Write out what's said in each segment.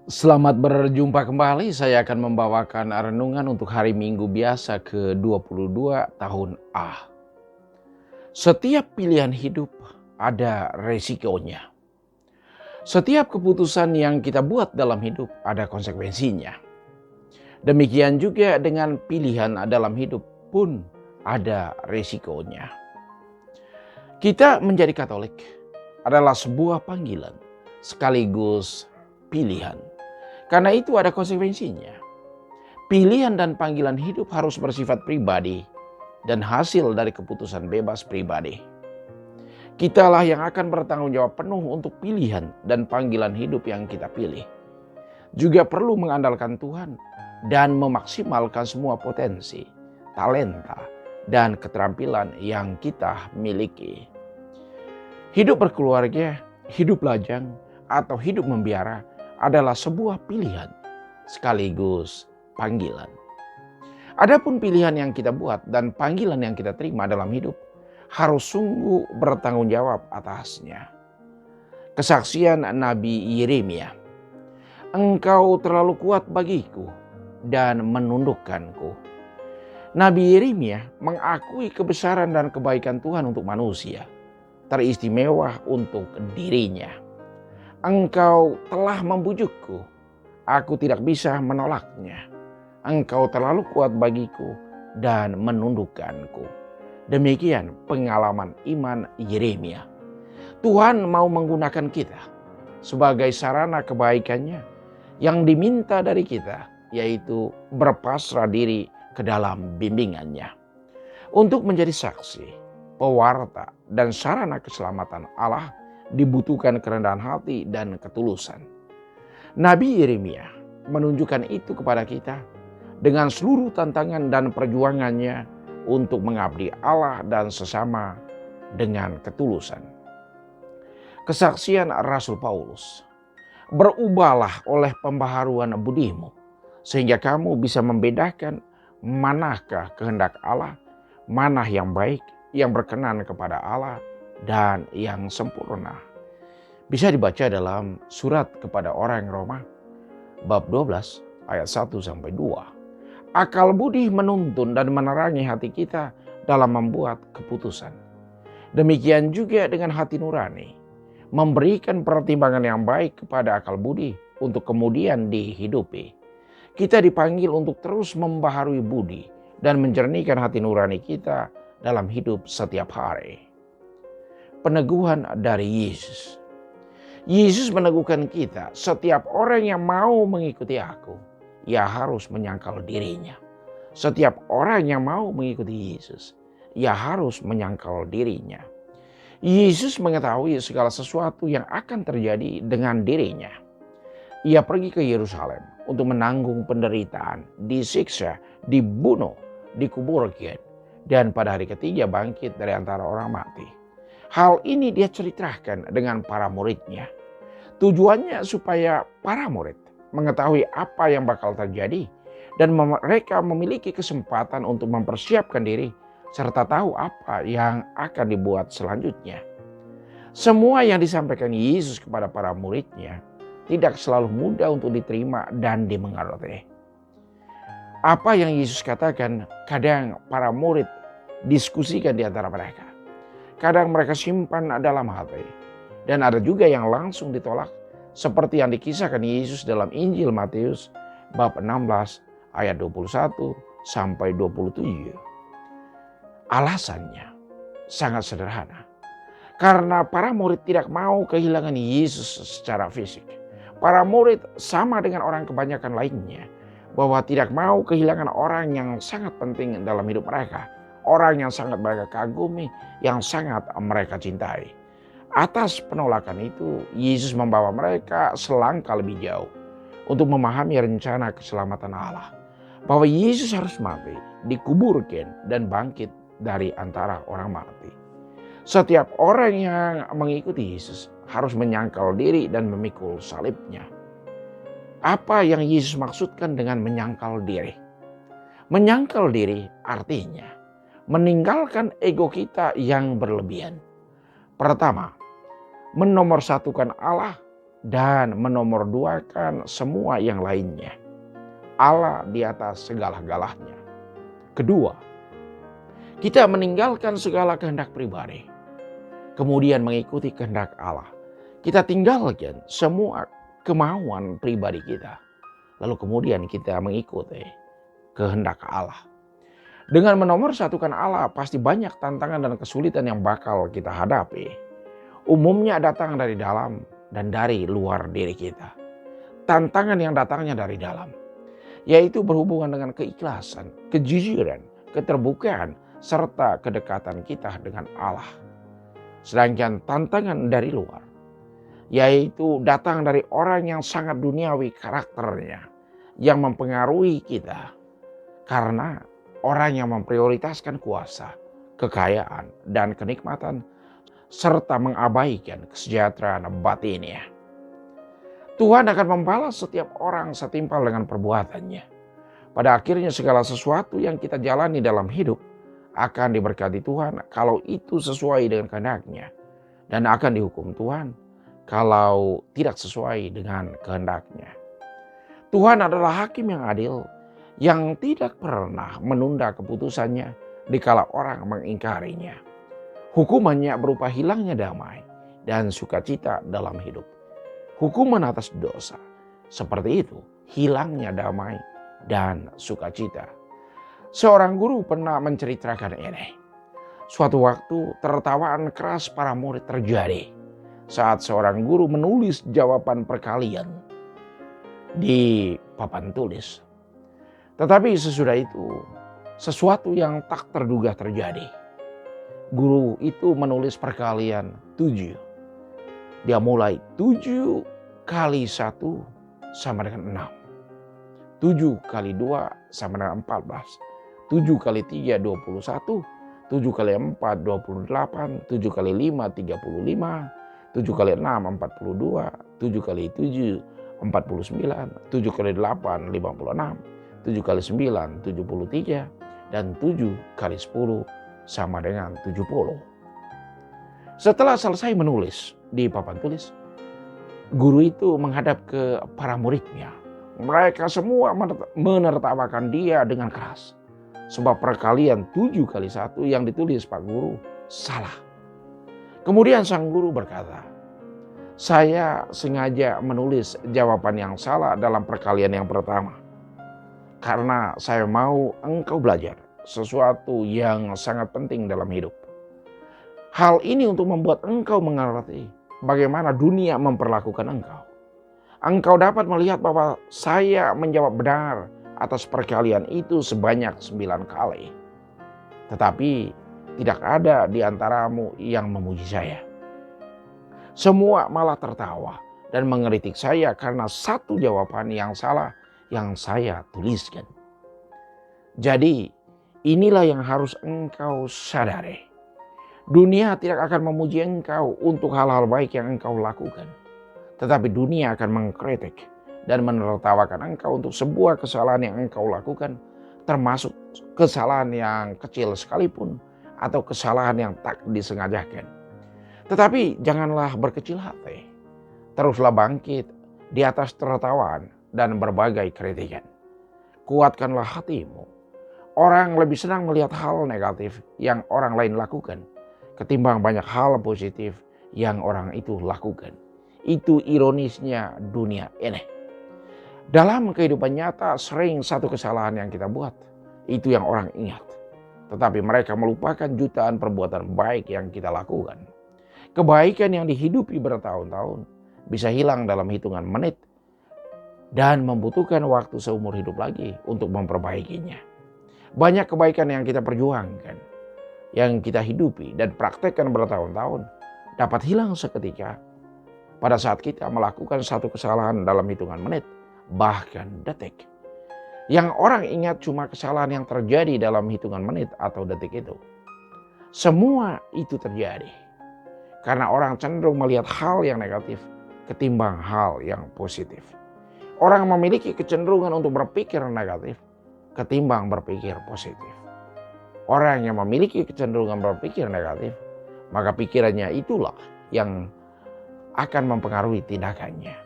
Selamat berjumpa kembali. Saya akan membawakan renungan untuk hari Minggu biasa ke-22 tahun A. Setiap pilihan hidup ada resikonya. Setiap keputusan yang kita buat dalam hidup ada konsekuensinya. Demikian juga dengan pilihan dalam hidup pun ada resikonya. Kita menjadi Katolik adalah sebuah panggilan sekaligus pilihan. Karena itu ada konsekuensinya. Pilihan dan panggilan hidup harus bersifat pribadi dan hasil dari keputusan bebas pribadi. Kitalah yang akan bertanggung jawab penuh untuk pilihan dan panggilan hidup yang kita pilih. Juga perlu mengandalkan Tuhan dan memaksimalkan semua potensi, talenta, dan keterampilan yang kita miliki. Hidup berkeluarga, hidup lajang, atau hidup membiara adalah sebuah pilihan sekaligus panggilan. Adapun pilihan yang kita buat dan panggilan yang kita terima dalam hidup harus sungguh bertanggung jawab atasnya. Kesaksian Nabi Yeremia, "Engkau terlalu kuat bagiku dan menundukkanku." Nabi Yeremia mengakui kebesaran dan kebaikan Tuhan untuk manusia, teristimewa untuk dirinya. "Engkau telah membujukku, aku tidak bisa menolaknya. Engkau terlalu kuat bagiku dan menundukkanku." Demikian pengalaman iman Yeremia. Tuhan mau menggunakan kita sebagai sarana kebaikannya yang diminta dari kita, yaitu berpasrah diri ke dalam bimbingannya. Untuk menjadi saksi, pewarta, dan sarana keselamatan Allah dibutuhkan kerendahan hati dan ketulusan. Nabi Yeremia menunjukkan itu kepada kita dengan seluruh tantangan dan perjuangannya untuk mengabdi Allah dan sesama dengan ketulusan. Kesaksian Rasul Paulus, "Berubahlah oleh pembaharuan budimu, sehingga kamu bisa membedakan manakah kehendak Allah, mana yang baik, yang berkenan kepada Allah, dan yang sempurna." Bisa dibaca dalam surat kepada orang Roma bab 12 ayat 1-2. Akal budi menuntun dan menerangi hati kita dalam membuat keputusan. Demikian juga dengan hati nurani, memberikan pertimbangan yang baik kepada akal budi untuk kemudian dihidupi. Kita dipanggil untuk terus membaharui budi dan menjernihkan hati nurani kita dalam hidup setiap hari. Peneguhan dari Yesus. Yesus meneguhkan kita, setiap orang yang mau mengikuti aku, ia harus menyangkal dirinya. Setiap orang yang mau mengikuti Yesus, ia harus menyangkal dirinya. Yesus mengetahui segala sesuatu yang akan terjadi dengan dirinya. Ia pergi ke Yerusalem untuk menanggung penderitaan, disiksa, dibunuh, dikuburkan, dan pada hari ketiga bangkit dari antara orang mati. Hal ini dia ceritakan dengan para muridnya. Tujuannya supaya para murid mengetahui apa yang bakal terjadi dan mereka memiliki kesempatan untuk mempersiapkan diri serta tahu apa yang akan dibuat selanjutnya. Semua yang disampaikan Yesus kepada para muridnya tidak selalu mudah untuk diterima dan dimengerti. Apa yang Yesus katakan kadang para murid diskusikan di antara mereka. Kadang mereka simpan dalam hati. Dan ada juga yang langsung ditolak. Seperti yang dikisahkan Yesus dalam Injil Matius bab 16 ayat 21-27. Alasannya sangat sederhana. Karena para murid tidak mau kehilangan Yesus secara fisik. Para murid sama dengan orang kebanyakan lainnya. Bahwa tidak mau kehilangan orang yang sangat penting dalam hidup mereka. Orang yang sangat mereka kagumi, yang sangat mereka cintai. Atas penolakan itu, Yesus membawa mereka selangkah lebih jauh untuk memahami rencana keselamatan Allah. Bahwa Yesus harus mati, dikuburkan, dan bangkit dari antara orang mati. Setiap orang yang mengikuti Yesus harus menyangkal diri dan memikul salibnya. Apa yang Yesus maksudkan dengan menyangkal diri? Menyangkal diri artinya meninggalkan ego kita yang berlebihan. Pertama, menomorsatukan Allah dan menomorduakan semua yang lainnya. Allah di atas segala-galanya. Kedua, kita meninggalkan segala kehendak pribadi, kemudian mengikuti kehendak Allah. Kita tinggalkan semua kemauan pribadi kita, lalu kemudian kita mengikuti kehendak Allah. Dengan menomorsatukan Allah, pasti banyak tantangan dan kesulitan yang bakal kita hadapi. Umumnya datang dari dalam dan dari luar diri kita. Tantangan yang datangnya dari dalam, yaitu berhubungan dengan keikhlasan, kejujuran, keterbukaan, serta kedekatan kita dengan Allah. Sedangkan tantangan dari luar, yaitu datang dari orang yang sangat duniawi karakternya, yang mempengaruhi kita. Karena orang yang memprioritaskan kuasa, kekayaan, dan kenikmatan, serta mengabaikan kesejahteraan batinnya. Tuhan akan membalas setiap orang setimpal dengan perbuatannya. Pada akhirnya segala sesuatu yang kita jalani dalam hidup akan diberkati Tuhan kalau itu sesuai dengan kehendak-Nya, dan akan dihukum Tuhan kalau tidak sesuai dengan kehendak-Nya. Tuhan adalah hakim yang adil, yang tidak pernah menunda keputusannya dikala orang mengingkarinya. Hukumannya berupa hilangnya damai dan sukacita dalam hidup. Hukuman atas dosa seperti itu, hilangnya damai dan sukacita. Seorang guru pernah menceritakan ini. Suatu waktu tertawaan keras para murid terjadi saat seorang guru menulis jawaban perkalian di papan tulis. Tetapi sesudah itu, sesuatu yang tak terduga terjadi. Guru itu menulis perkalian 7. Dia mulai 7 kali 1 sama dengan 6. 7 kali 2 sama dengan 14. 7 kali 3, 21. 7 kali 4, 28. 7 kali 5, 35. 7 kali 6, 42. 7 kali 7, 49. 7 kali 8, 56. 7 kali 9, 73. Dan 7 kali 10 sama dengan 70. Setelah selesai menulis di papan tulis, guru itu menghadap ke para muridnya. Mereka semua menertawakan dia dengan keras. Sebab perkalian 7 kali 1 yang ditulis Pak Guru salah. Kemudian sang guru berkata, "Saya sengaja menulis jawaban yang salah dalam perkalian yang pertama. Karena saya mau engkau belajar sesuatu yang sangat penting dalam hidup. Hal ini untuk membuat engkau mengerti bagaimana dunia memperlakukan engkau. Engkau dapat melihat bahwa saya menjawab benar atas perkalian itu sebanyak 9 kali. Tetapi tidak ada di antaramu yang memuji saya. Semua malah tertawa dan mengeritik saya karena satu jawaban yang salah yang saya tuliskan. Jadi inilah yang harus engkau sadari. Dunia tidak akan memuji engkau untuk hal-hal baik yang engkau lakukan. Tetapi dunia akan mengkritik dan menertawakan engkau untuk sebuah kesalahan yang engkau lakukan, termasuk kesalahan yang kecil sekalipun atau kesalahan yang tak disengajakan. Tetapi janganlah berkecil hati. Teruslah bangkit di atas tertawaan dan berbagai kritikan. Kuatkanlah hatimu. Orang lebih senang melihat hal negatif yang orang lain lakukan ketimbang banyak hal positif yang orang itu lakukan. Itu ironisnya dunia ini. Dalam kehidupan nyata sering satu kesalahan yang kita buat, itu yang orang ingat. Tetapi mereka melupakan jutaan perbuatan baik yang kita lakukan. Kebaikan yang dihidupi bertahun-tahun bisa hilang dalam hitungan menit dan membutuhkan waktu seumur hidup lagi untuk memperbaikinya. Banyak kebaikan yang kita perjuangkan, yang kita hidupi dan praktekkan bertahun-tahun dapat hilang seketika pada saat kita melakukan satu kesalahan dalam hitungan menit, bahkan detik. Yang orang ingat cuma kesalahan yang terjadi dalam hitungan menit atau detik itu. Semua itu terjadi karena orang cenderung melihat hal yang negatif ketimbang hal yang positif. Orang memiliki kecenderungan untuk berpikir negatif ketimbang berpikir positif. Orang yang memiliki kecenderungan berpikir negatif, maka pikirannya itulah yang akan mempengaruhi tindakannya.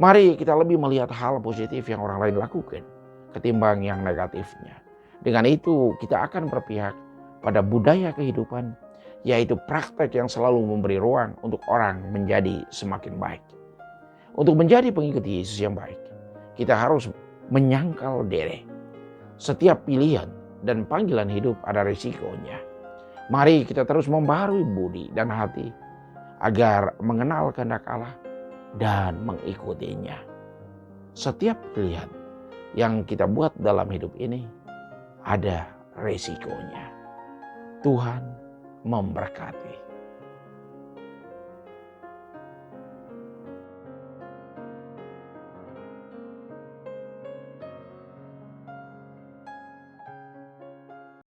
Mari kita lebih melihat hal positif yang orang lain lakukan ketimbang yang negatifnya. Dengan itu kita akan berpihak pada budaya kehidupan, yaitu praktek yang selalu memberi ruang untuk orang menjadi semakin baik. Untuk menjadi pengikut Yesus yang baik, kita harus menyangkal diri. Setiap pilihan dan panggilan hidup ada risikonya. Mari kita terus membaharui budi dan hati agar mengenal kehendak Allah dan mengikutinya. Setiap pilihan yang kita buat dalam hidup ini ada risikonya. Tuhan memberkati.